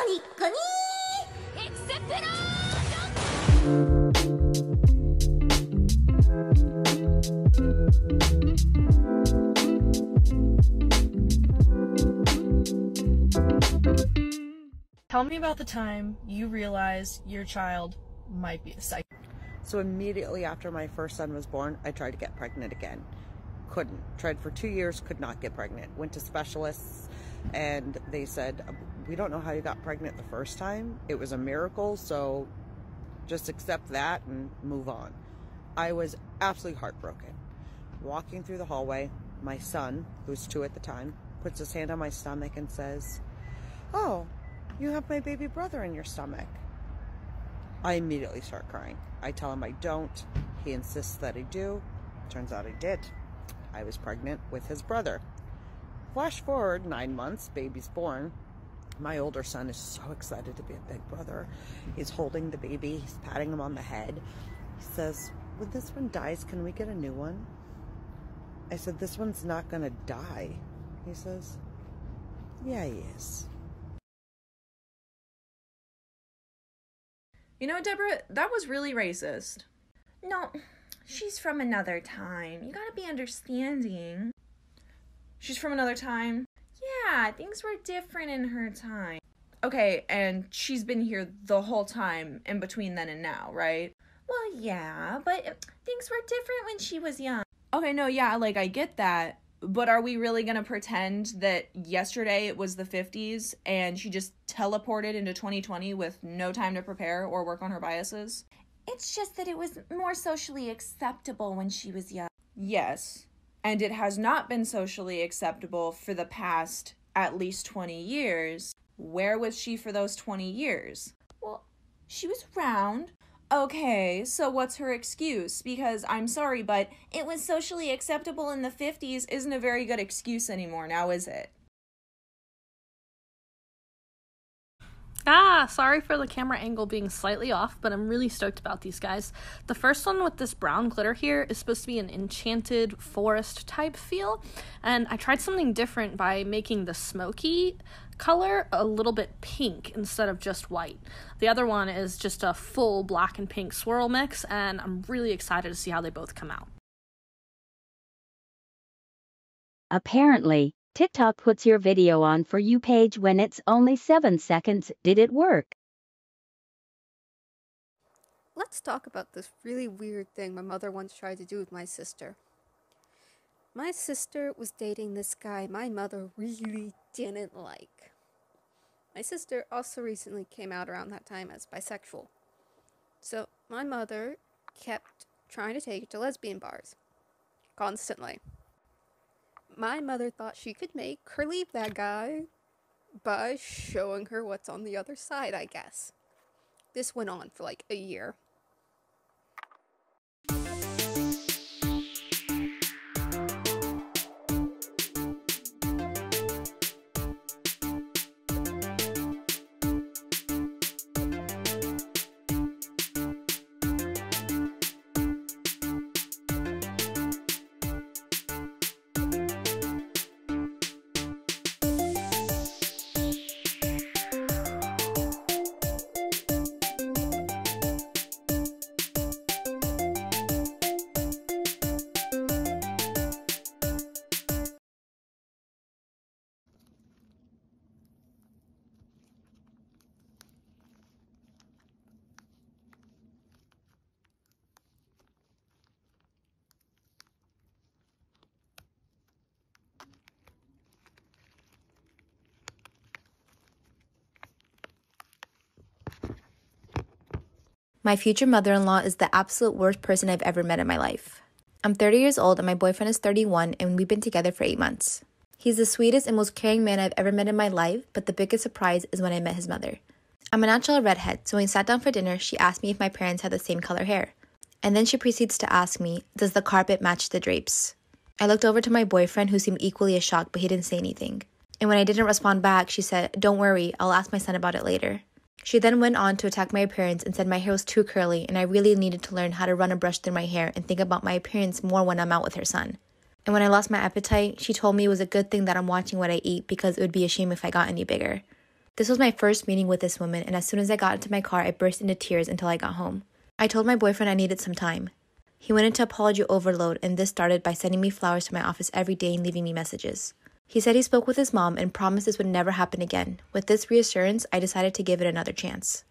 ニックにエクセプローTell me about the time you realized your child might be a psycho. So immediately after my first son was born, I tried to get pregnant again. Couldn't. Tried for 2 years, could not get pregnant. Went to specialists and they said, we don't know how you got pregnant the first time. It was a miracle, so just accept that and move on. I was absolutely heartbroken. Walking through the hallway, my son, who's 2 at the time, puts his hand on my stomach and says, "Oh, you have my baby brother in your stomach." I immediately start crying. I tell him I don't. He insists that I do. Turns out I did. I was pregnant with his brother. Flash forward 9 months, baby's born. My older son is so excited to be a big brother. He's holding the baby. He's patting him on the head. He says, "When this one dies, can we get a new one?" I said, "This one's not gonna die." He says, "Yeah, he is." You know, Deborah, that was really racist. No, she's from another time. You gotta be understanding. She's from another time? Yeah, things were different in her time. Okay, and she's been here the whole time in between then and now, right? Well, yeah, but things were different when she was young. Okay, no, yeah, like, I get that. But are we really gonna pretend that yesterday it was the 50s and she just teleported into 2020 with no time to prepare or work on her biases? It's just that it was more socially acceptable when she was young. Yes, and it has not been socially acceptable for the past at least 20 years. Where was she for those 20 years? Well, she was around. Okay, so what's her excuse? Because I'm sorry, but it was socially acceptable in the 50s isn't a very good excuse anymore, now is it? Sorry for the camera angle being slightly off, but I'm really stoked about these guys. The first one with this brown glitter here is supposed to be an enchanted forest type feel, and I tried something different by making the smoky color a little bit pink instead of just white. The other one is just a full black and pink swirl mix, and I'm really excited to see how they both come out. Apparently, TikTok puts your video on For You page when it's only 7 seconds. Did it work? Let's talk about this really weird thing my mother once tried to do with my sister. My sister was dating this guy my mother really didn't like. My sister also recently came out around that time as bisexual. So my mother kept trying to take her to lesbian bars. Constantly. My mother thought she could make her leave that guy by showing her what's on the other side, I guess. This went on for like a year. My future mother-in-law is the absolute worst person I've ever met in my life. I'm 30 years old and my boyfriend is 31 and we've been together for 8 months. He's the sweetest and most caring man I've ever met in my life, but the biggest surprise is when I met his mother. I'm a natural redhead, so when we sat down for dinner, she asked me if my parents had the same color hair. And then she proceeds to ask me, does the carpet match the drapes? I looked over to my boyfriend who seemed equally as shocked, but he didn't say anything. And when I didn't respond back, she said, "Don't worry, I'll ask my son about it later." She then went on to attack my appearance and said my hair was too curly and I really needed to learn how to run a brush through my hair and think about my appearance more when I'm out with her son. And when I lost my appetite, she told me it was a good thing that I'm watching what I eat because it would be a shame if I got any bigger. This was my first meeting with this woman, and as soon as I got into my car, I burst into tears until I got home. I told my boyfriend I needed some time. He went into apology overload, and this started by sending me flowers to my office every day and leaving me messages. He said he spoke with his mom and promised this would never happen again. With this reassurance, I decided to give it another chance.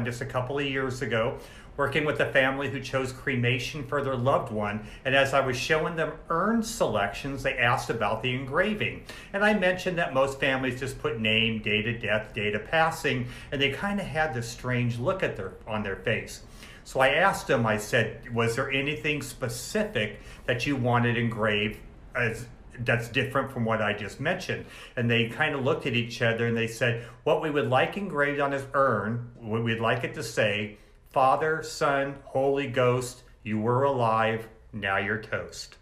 Just a couple of years ago, working with a family who chose cremation for their loved one, and as I was showing them urn selections, they asked about the engraving. And I mentioned that most families just put name, date of death, date of passing, and they kind of had this strange look on their face. So I asked them, I said, was there anything specific that you wanted engraved that's different from what I just mentioned? And they kind of looked at each other and they said, what we would like engraved on his urn, we'd like it to say, Father, Son, Holy Ghost, you were alive, now you're toast.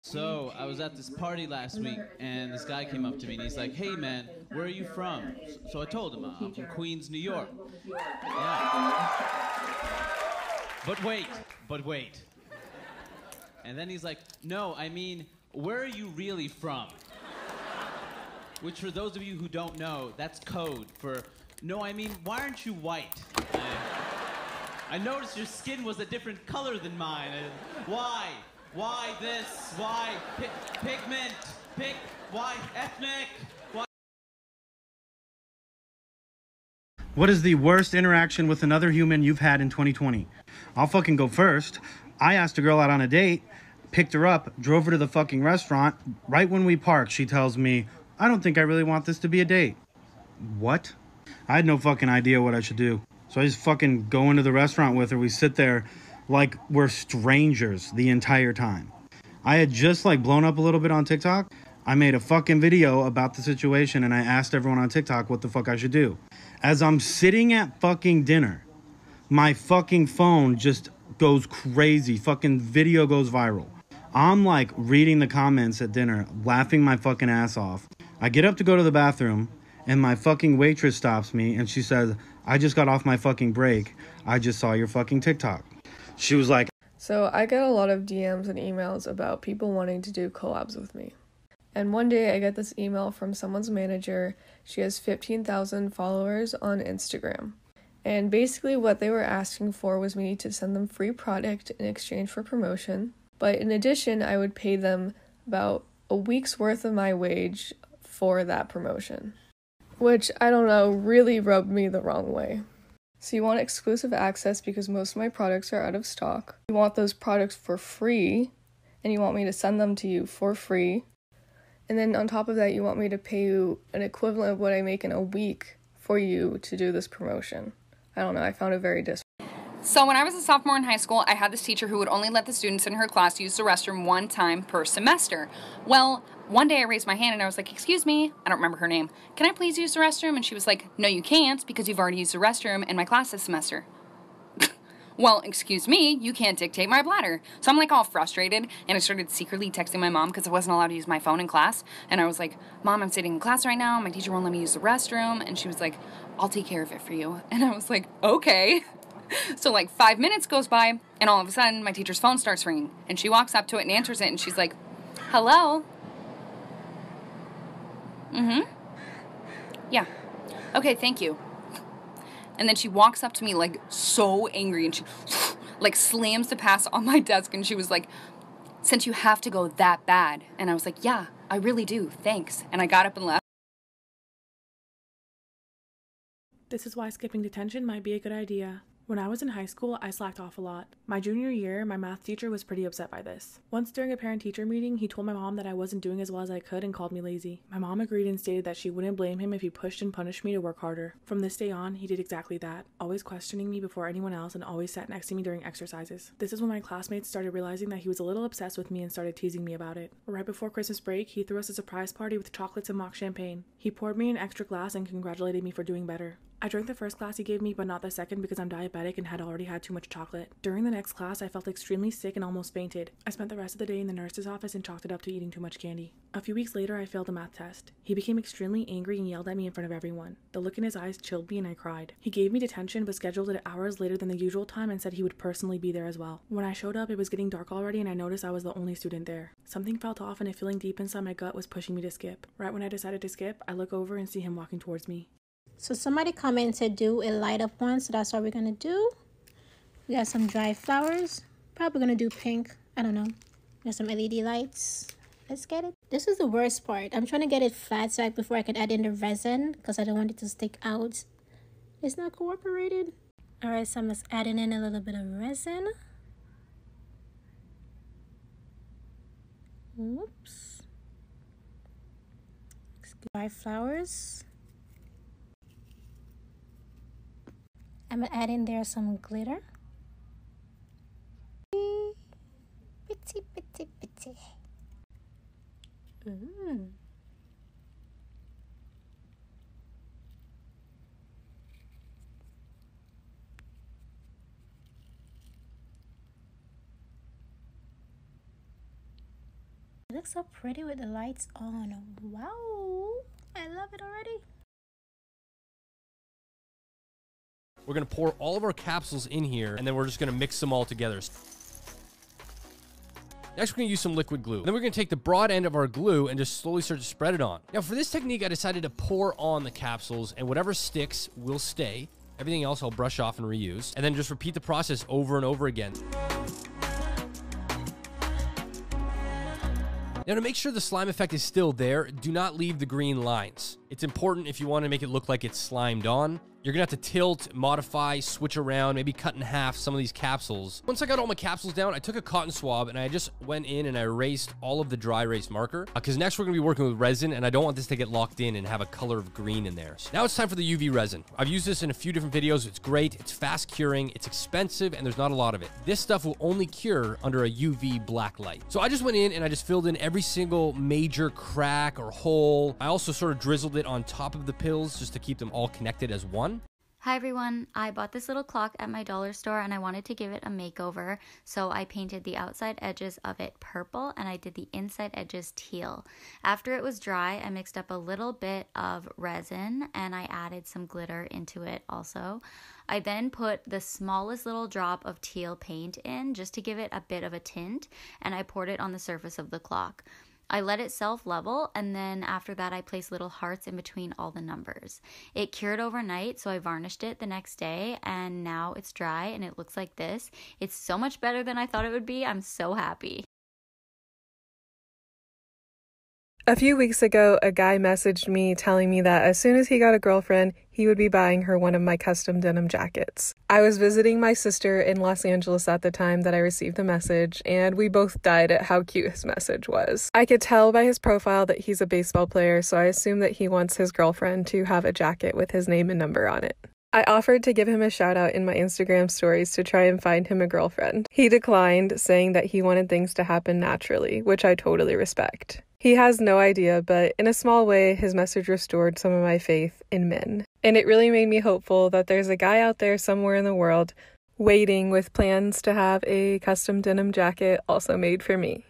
So I was at this party last week, and this guy came up to me, and he's like, hey, man, where are you from? So I told him, I'm from Queens, New York. Yeah. But wait. And then he's like, no, I mean, where are you really from? Which, for those of you who don't know, that's code for, no, I mean, why aren't you white? I noticed your skin was a different color than mine. Why? Why this? Why pigment? Why ethnic? Why? What is the worst interaction with another human you've had in 2020? I'll fucking go first. I asked a girl out on a date, picked her up, drove her to the fucking restaurant. Right when we parked, she tells me, I don't think I really want this to be a date. What? I had no fucking idea what I should do. So I just fucking go into the restaurant with her. We sit there like we're strangers the entire time. I had just like blown up a little bit on TikTok. I made a fucking video about the situation and I asked everyone on TikTok what the fuck I should do. As I'm sitting at fucking dinner, my fucking phone just goes crazy. Fucking video goes viral. I'm like reading the comments at dinner, laughing my fucking ass off. I get up to go to the bathroom and my fucking waitress stops me and she says, I just got off my fucking break. I just saw your fucking TikTok. She was like, So I get a lot of DMs and emails about people wanting to do collabs with me. And one day I get this email from someone's manager. She has 15,000 followers on Instagram. And basically what they were asking for was me to send them free product in exchange for promotion. But in addition, I would pay them about a week's worth of my wage for that promotion. Which, I don't know, really rubbed me the wrong way. So you want exclusive access because most of my products are out of stock. You want those products for free, and you want me to send them to you for free. And then on top of that, you want me to pay you an equivalent of what I make in a week for you to do this promotion. I don't know, I found it very So when I was a sophomore in high school, I had this teacher who would only let the students in her class use the restroom one time per semester. Well, one day I raised my hand and I was like, excuse me, I don't remember her name, can I please use the restroom? And she was like, no you can't because you've already used the restroom in my class this semester. Well, excuse me, you can't dictate my bladder. So I'm like all frustrated and I started secretly texting my mom because I wasn't allowed to use my phone in class. And I was like, Mom, I'm sitting in class right now, my teacher won't let me use the restroom. And she was like, I'll take care of it for you. And I was like, okay. So like 5 minutes goes by and all of a sudden my teacher's phone starts ringing and she walks up to it and answers it and she's like, hello? Yeah. Okay, thank you. And then she walks up to me like so angry and she like slams the pass on my desk and she was like, since you have to go that bad. And I was like, yeah, I really do, thanks. And I got up and left. This is why skipping detention might be a good idea. When I was in high school, I slacked off a lot. My junior year, my math teacher was pretty upset by this. Once during a parent-teacher meeting, he told my mom that I wasn't doing as well as I could and called me lazy. My mom agreed and stated that she wouldn't blame him if he pushed and punished me to work harder. From this day on, he did exactly that, always questioning me before anyone else and always sat next to me during exercises. This is when my classmates started realizing that he was a little obsessed with me and started teasing me about it. Right before Christmas break, he threw us a surprise party with chocolates and mock champagne. He poured me an extra glass and congratulated me for doing better. I drank the first glass he gave me, but not the second because I'm diabetic and had already had too much chocolate. During the next class, I felt extremely sick and almost fainted. I spent the rest of the day in the nurse's office and chalked it up to eating too much candy. A few weeks later, I failed a math test. He became extremely angry and yelled at me in front of everyone. The look in his eyes chilled me and I cried. He gave me detention but scheduled it hours later than the usual time and said he would personally be there as well. When I showed up, it was getting dark already and I noticed I was the only student there. Something felt off and a feeling deep inside my gut was pushing me to skip. Right when I decided to skip, I look over and see him walking towards me. So somebody commented do a light up one, so that's what we're gonna do. We got some dry flowers. Probably gonna do pink. I don't know. We got some LED lights. Let's get it. This is the worst part. I'm trying to get it flat so before I can add in the resin because I don't want it to stick out. It's not cooperated. Alright, so I'm just adding in a little bit of resin. Oops. Dry flowers. I'm gonna add in there some glitter. Pretty, pretty, pretty. It looks so pretty with the lights on. Wow, I love it already. We're gonna pour all of our capsules in here, and then we're just gonna mix them all together. Next, we're gonna use some liquid glue. Then we're gonna take the broad end of our glue and just slowly start to spread it on. Now, for this technique, I decided to pour on the capsules, and whatever sticks will stay. Everything else I'll brush off and reuse, and then just repeat the process over and over again. Now, to make sure the slime effect is still there, do not leave the green lines. It's important if you want to make it look like it's slimed on. You're gonna have to tilt, modify, switch around, maybe cut in half some of these capsules. Once I got all my capsules down, I took a cotton swab and I just went in and I erased all of the dry erase marker because next we're gonna be working with resin and I don't want this to get locked in and have a color of green in there. So now it's time for the UV resin. I've used this in a few different videos. It's great, it's fast curing, it's expensive, and there's not a lot of it. This stuff will only cure under a UV black light. So I just went in and I just filled in every single major crack or hole. I also sort of drizzled it on top of the pills just to keep them all connected as one. Hi everyone, I bought this little clock at my dollar store and I wanted to give it a makeover, so I painted the outside edges of it purple and I did the inside edges teal. After it was dry, I mixed up a little bit of resin and I added some glitter into it also. I then put the smallest little drop of teal paint in just to give it a bit of a tint, and I poured it on the surface of the clock. I let it self-level, and then after that I placed little hearts in between all the numbers. It cured overnight, so I varnished it the next day, and now it's dry and it looks like this. It's so much better than I thought it would be. I'm so happy. A few weeks ago, a guy messaged me telling me that as soon as he got a girlfriend, he would be buying her one of my custom denim jackets. I was visiting my sister in Los Angeles at the time that I received the message, and we both died at how cute his message was. I could tell by his profile that he's a baseball player, so I assume that he wants his girlfriend to have a jacket with his name and number on it. I offered to give him a shout out in my Instagram stories to try and find him a girlfriend. He declined, saying that he wanted things to happen naturally, which I totally respect. He has no idea, but in a small way, his message restored some of my faith in men. And it really made me hopeful that there's a guy out there somewhere in the world waiting with plans to have a custom denim jacket also made for me.